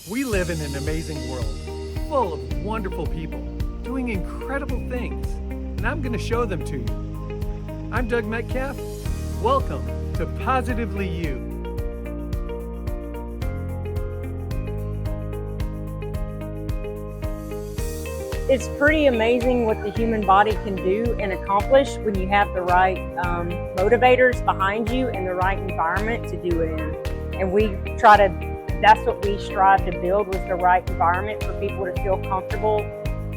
We live in an amazing world, full of wonderful people, doing incredible things, and I'm going to show them to you. I'm Doug Metcalf. Welcome to Positively You. It's pretty amazing what the human body can do and accomplish when you have the right motivators behind you and the right environment to do it in. And that's what we strive to build, was the right environment for people to feel comfortable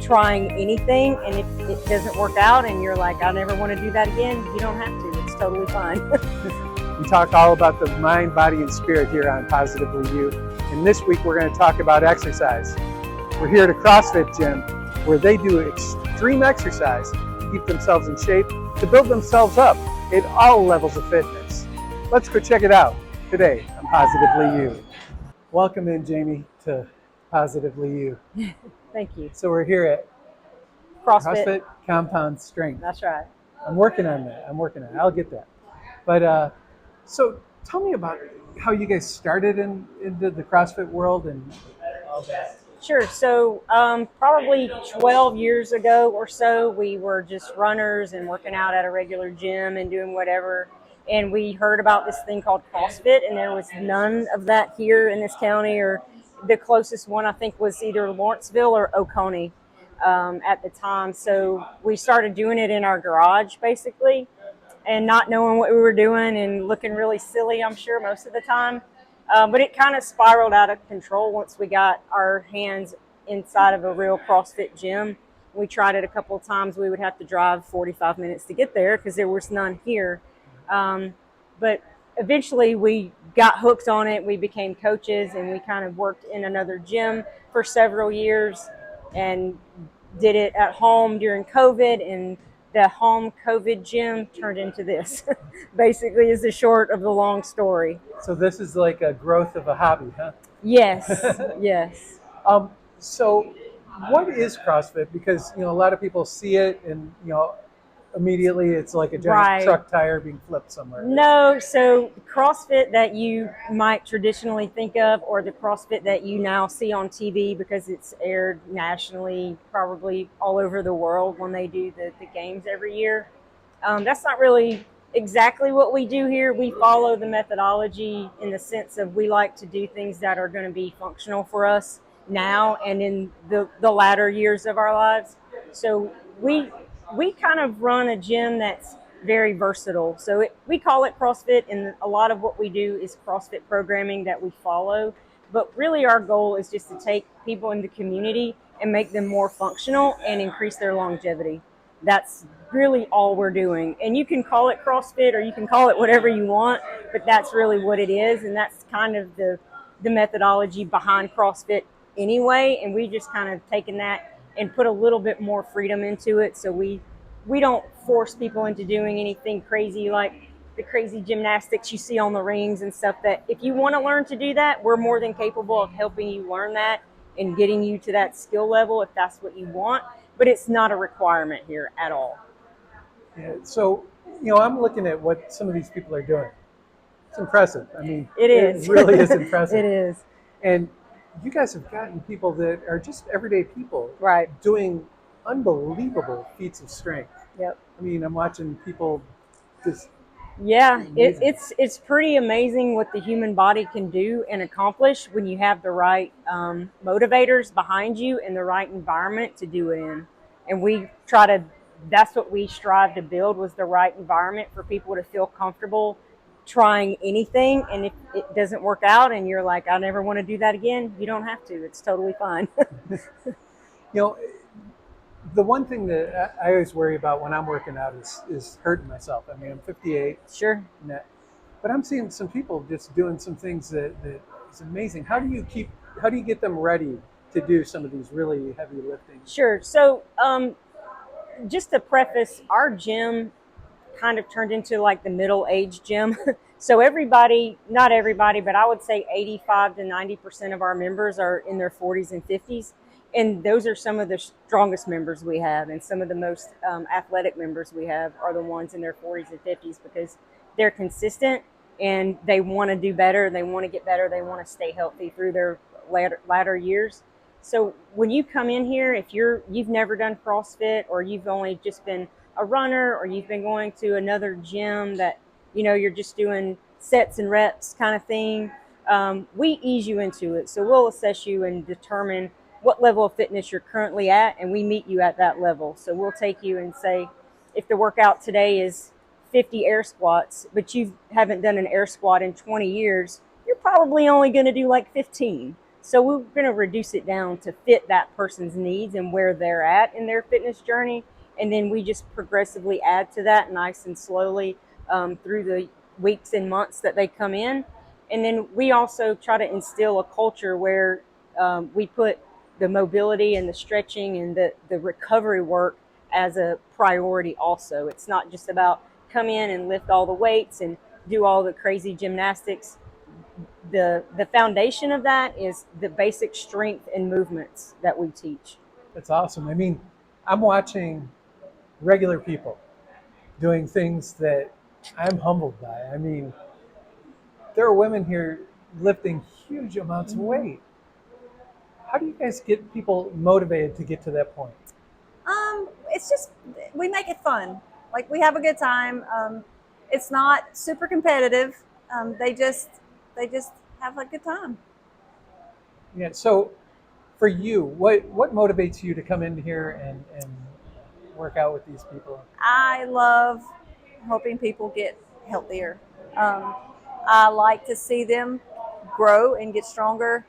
trying anything. And if it doesn't work out and you're like, I never want to do that again, you don't have to. It's totally fine. We talk all about the mind, body, and spirit here on Positively You. And this week we're going to talk about exercise. We're here at a CrossFit gym where they do extreme exercise to keep themselves in shape, to build themselves up at all levels of fitness. Let's go check it out today on Positively You. Welcome in, Jamie, to Positively You. Thank you. So we're here at CrossFit Compound Strength. That's right. I'm working on that. I'll get that. But so tell me about how you guys started into the CrossFit world and all that. Sure. So probably 12 years ago or so, we were just runners and working out at a regular gym and doing whatever. And we heard about this thing called CrossFit, and there was none of that here in this county, or the closest one I think was either Lawrenceville or Oconee at the time. So we started doing it in our garage, basically, and not knowing what we were doing and looking really silly, I'm sure, most of the time. But it kind of spiraled out of control once we got our hands inside of a real CrossFit gym. We tried it a couple of times. We would have to drive 45 minutes to get there because there was none here. But eventually we got hooked on it. We became coaches, and we kind of worked in another gym for several years and did it at home during COVID, and the home COVID gym turned into this. Basically, is the short of the long story. So this is like a growth of a hobby, huh? Yes, yes. So what is CrossFit? Because, a lot of people see it and, immediately it's like a giant truck tire being flipped somewhere. No, so CrossFit that you might traditionally think of, or the CrossFit that you now see on TV because it's aired nationally, probably all over the world when they do the games every year, that's not really exactly what we do here. We follow the methodology in the sense of we like to do things that are going to be functional for us now and in the latter years of our lives. So we kind of run a gym that's very versatile. So we call it CrossFit, and a lot of what we do is CrossFit programming that we follow. But really our goal is just to take people in the community and make them more functional and increase their longevity. That's really all we're doing. And you can call it CrossFit or you can call it whatever you want, but that's really what it is. And that's kind of the methodology behind CrossFit anyway. And we just kind of taken that and put a little bit more freedom into it. So we don't force people into doing anything crazy like the crazy gymnastics you see on the rings and stuff. That if you want to learn to do that, we're more than capable of helping you learn that and getting you to that skill level if that's what you want. But it's not a requirement here at all. Yeah, so, I'm looking at what some of these people are doing. It's impressive. I mean, it is. It really is impressive. It is. And you guys have gotten people that are just everyday people, right, doing unbelievable feats of strength. Yep. I mean, I'm watching people just. Yeah, it's pretty amazing what the human body can do and accomplish when you have the right motivators behind you and the right environment to do it in. And that's what we strive to build, was the right environment for people to feel comfortable trying anything. And if it doesn't work out and you're like, I never want to do that again, you don't have to. It's totally fine. The one thing that I always worry about when I'm working out is hurting myself. I mean, I'm 58. Sure. But I'm seeing some people just doing some things that is amazing. How do you get them ready to do some of these really heavy lifting? Sure. So just to preface, our gym kind of turned into like the middle-aged gym. So not everybody, but I would say 85 to 90% of our members are in their 40s and 50s. And those are some of the strongest members we have, and some of the most athletic members we have are the ones in their 40s and 50s, because they're consistent and they want to do better. They want to get better. They want to stay healthy through their latter years. So when you come in here, if you've never done CrossFit, or you've only just been a runner, or you've been going to another gym that you're just doing sets and reps kind of thing, we ease you into it. So we'll assess you and determine what level of fitness you're currently at, and we meet you at that level. So we'll take you and say, if the workout today is 50 air squats, but you haven't done an air squat in 20 years, you're probably only going to do like 15. So we're going to reduce it down to fit that person's needs and where they're at in their fitness journey. And then we just progressively add to that nice and slowly through the weeks and months that they come in. And then we also try to instill a culture where we put the mobility and the stretching and the recovery work as a priority also. It's not just about come in and lift all the weights and do all the crazy gymnastics. The foundation of that is the basic strength and movements that we teach. That's awesome. I mean, I'm watching regular people doing things that I'm humbled by. I mean, there are women here lifting huge amounts of weight. How do you guys get people motivated to get to that point? It's just, we make it fun. Like, we have a good time. It's not super competitive. They just have a good time. Yeah. So, for you, what motivates you to come in here and work out with these people? I love helping people get healthier. I like to see them grow and get stronger,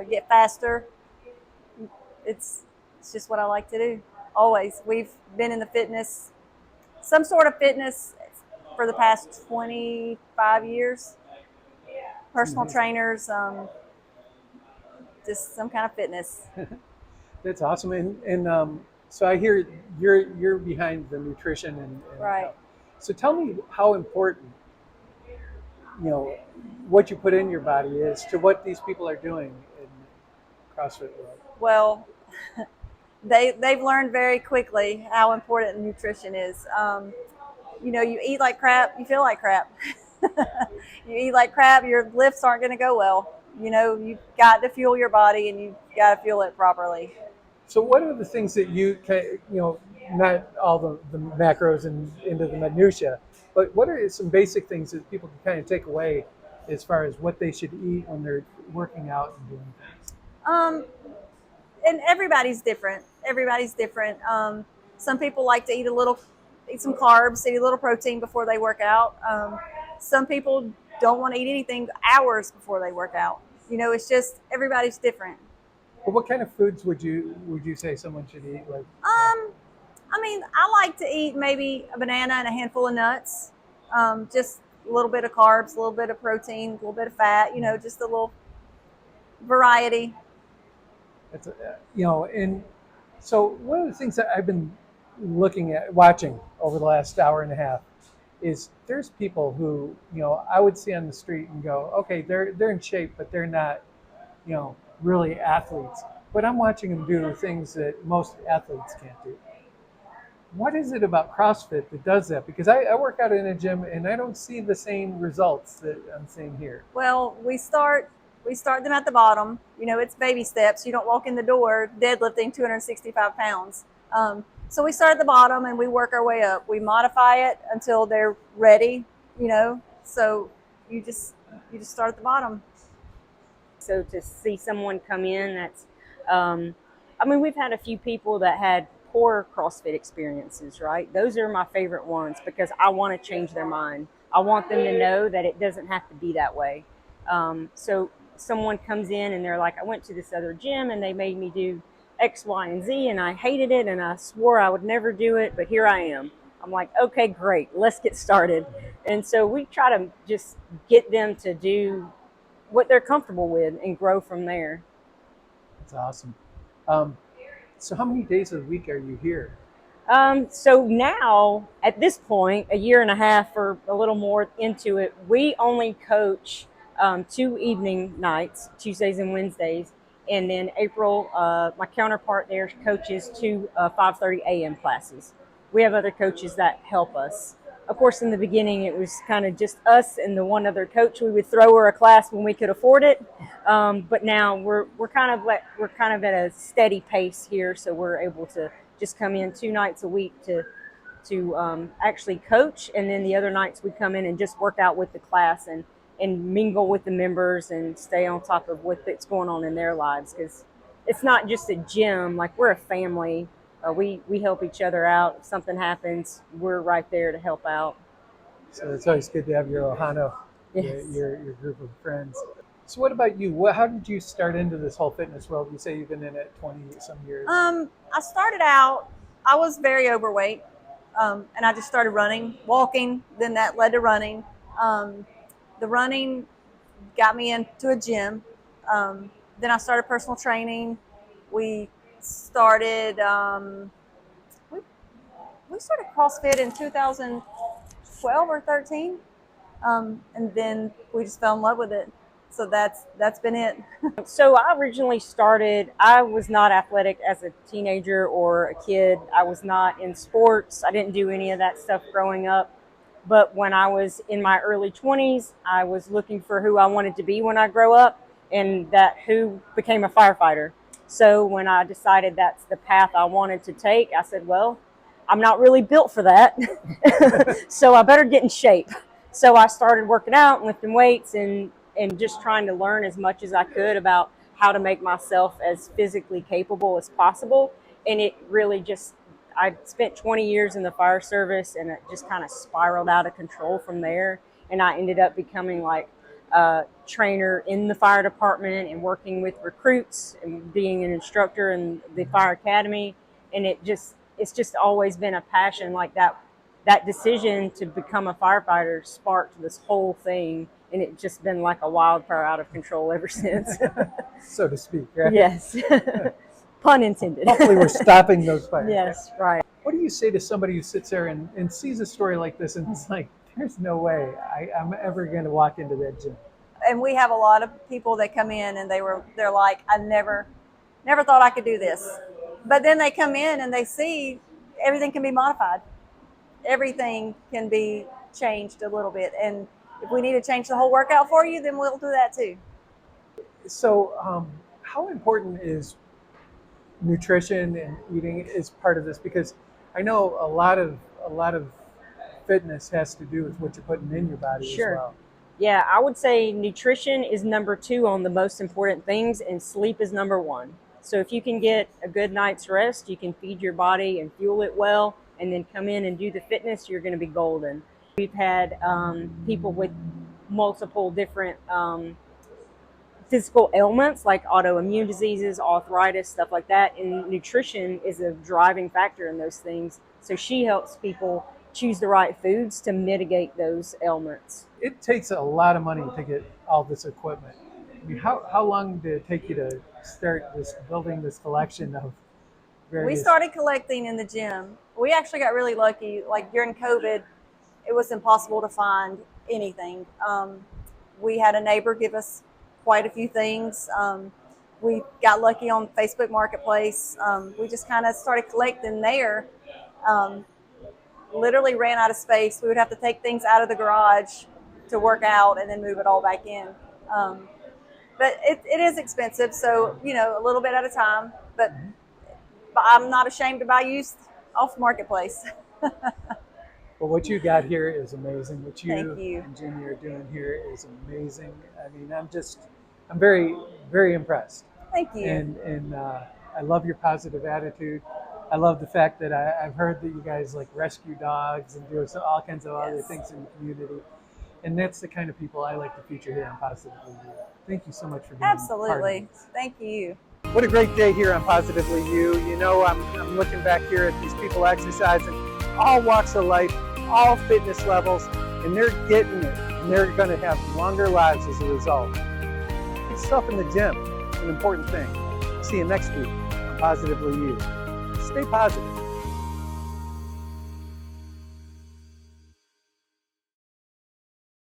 get faster. It's just what I like to do. Always. We've been in the fitness, some sort of fitness, for the past 25 years. Personal trainers, just some kind of fitness. That's awesome. And so I hear you're behind the nutrition and Right. health. So tell me how important what you put in your body is to what these people are doing in CrossFit world. Well, they've learned very quickly how important nutrition is. You eat like crap, you feel like crap. You eat like crap, your lifts aren't going to go well. You've got to fuel your body, and you've got to fuel it properly. So what are the things that not all the macros and into the minutia, but what are some basic things that people can kind of take away as far as what they should eat when they're working out and doing things? And everybody's different. Some people like to eat some carbs, eat a little protein before they work out. Some people don't want to eat anything hours before they work out. It's just, everybody's different. Well, what kind of foods would you say someone should eat? I like to eat maybe a banana and a handful of nuts. Just a little bit of carbs, a little bit of protein, a little bit of fat. Just a little variety. It's and so one of the things that I've been watching over the last hour and a half is there's people who I would see on the street and go, okay, they're in shape, but they're not really athletes. But I'm watching them do things that most athletes can't do. What is it about CrossFit that does that? Because I work out in a gym and I don't see the same results that I'm seeing here. Well, we start them at the bottom. It's baby steps. You don't walk in the door deadlifting 265 pounds. So we start at the bottom and we work our way up. We modify it until they're ready, so you just start at the bottom. So to see someone come in that's, we've had a few people that had poor CrossFit experiences, right? Those are my favorite ones because I want to change their mind. I want them to know that it doesn't have to be that way. So someone comes in and they're like, I went to this other gym and they made me do X, Y, and Z, and I hated it and I swore I would never do it, but here I am. I'm like, okay, great, let's get started. And so we try to just get them to do what they're comfortable with and grow from there. That's awesome. So how many days of the week are you here? So now, at this point, a year and a half or a little more into it, we only coach 2 evening nights, Tuesdays and Wednesdays. And then April, my counterpart there, coaches 2 5:30 a.m. classes. We have other coaches that help us. of course, in the beginning, it was kind of just us and the one other coach. We would throw her a class when we could afford it, but now we're kind of at a steady pace here, so we're able to just come in 2 nights a week to actually coach, and then the other nights we come in and just work out with the class and mingle with the members and stay on top of what's going on in their lives, because it's not just a gym. Like, we're a family. We help each other out. If something happens, we're right there to help out. So it's always good to have your Ohana, Yes. your group of friends. So what about you? How did you start into this whole fitness world? You say you've been in it 20 some years. I started out, I was very overweight, and I just started running, walking, then that led to running. The running got me into a gym. Then I started personal training. We started we started CrossFit in 2012 or 13, and then we just fell in love with it. So that's been it. So I originally started, I was not athletic as a teenager or a kid. I was not in sports. I didn't do any of that stuff growing up. But when I was in my early 20s, I was looking for who I wanted to be when I grow up, and that who became a firefighter. So when I decided that's the path I wanted to take, I said, well, I'm not really built for that, so I better get in shape. So I started working out and lifting weights and just trying to learn as much as I could about how to make myself as physically capable as possible. And it really just, I spent 20 years in the fire service, and it just kind of spiraled out of control from there. And I ended up becoming like a trainer in the fire department and working with recruits and being an instructor in the fire academy. And it's just always been a passion. Like that decision to become a firefighter sparked this whole thing, and it's just been like a wildfire out of control ever since. So to speak, right? Yes. Pun intended. Hopefully we're stopping those fires. Yes, right. What do you say to somebody who sits there and sees a story like this and it's like, there's no way I'm ever going to walk into that gym? And we have a lot of people that come in and they're like, I never thought I could do this. But then they come in and they see everything can be modified. Everything can be changed a little bit. And if we need to change the whole workout for you, then we'll do that too. So how important is nutrition and eating is part of this? Because I know a lot of fitness has to do with what you're putting in your body. Sure. As well. Yeah, I would say nutrition is number 2 on the most important things, and sleep is number 1. So if you can get a good night's rest, you can feed your body and fuel it well, and then come in and do the fitness, you're going to be golden. We've had people with multiple different physical ailments like autoimmune diseases, arthritis, stuff like that. And nutrition is a driving factor in those things. So she helps people choose the right foods to mitigate those ailments. It takes a lot of money to get all this equipment. I mean, how long did it take you to start building this collection of various? We started collecting in the gym. We actually got really lucky. Like during COVID, it was impossible to find anything. We had a neighbor give us quite a few things. We got lucky on Facebook Marketplace. We just kind of started collecting there. Literally ran out of space. We would have to take things out of the garage to work out and then move it all back in. But it is expensive, so a little bit at a time. But I'm not ashamed to buy used off Marketplace. Well, what you got here is amazing. What you Thank you. and Jimmy are doing here is amazing. I mean, I'm very, very impressed. Thank you. And I love your positive attitude. I love the fact that I've heard that you guys like rescue dogs and do all kinds of other Yes. things in the community. And that's the kind of people I like to feature here on Positively You. Thank you so much for being part of Absolutely. this. Thank you. What a great day here on Positively You. I'm looking back here at these people exercising, all walks of life, all fitness levels, and they're getting it. And they're going to have longer lives as a result. Get yourself in the gym. It's an important thing. See you next week on Positively You. Stay positive.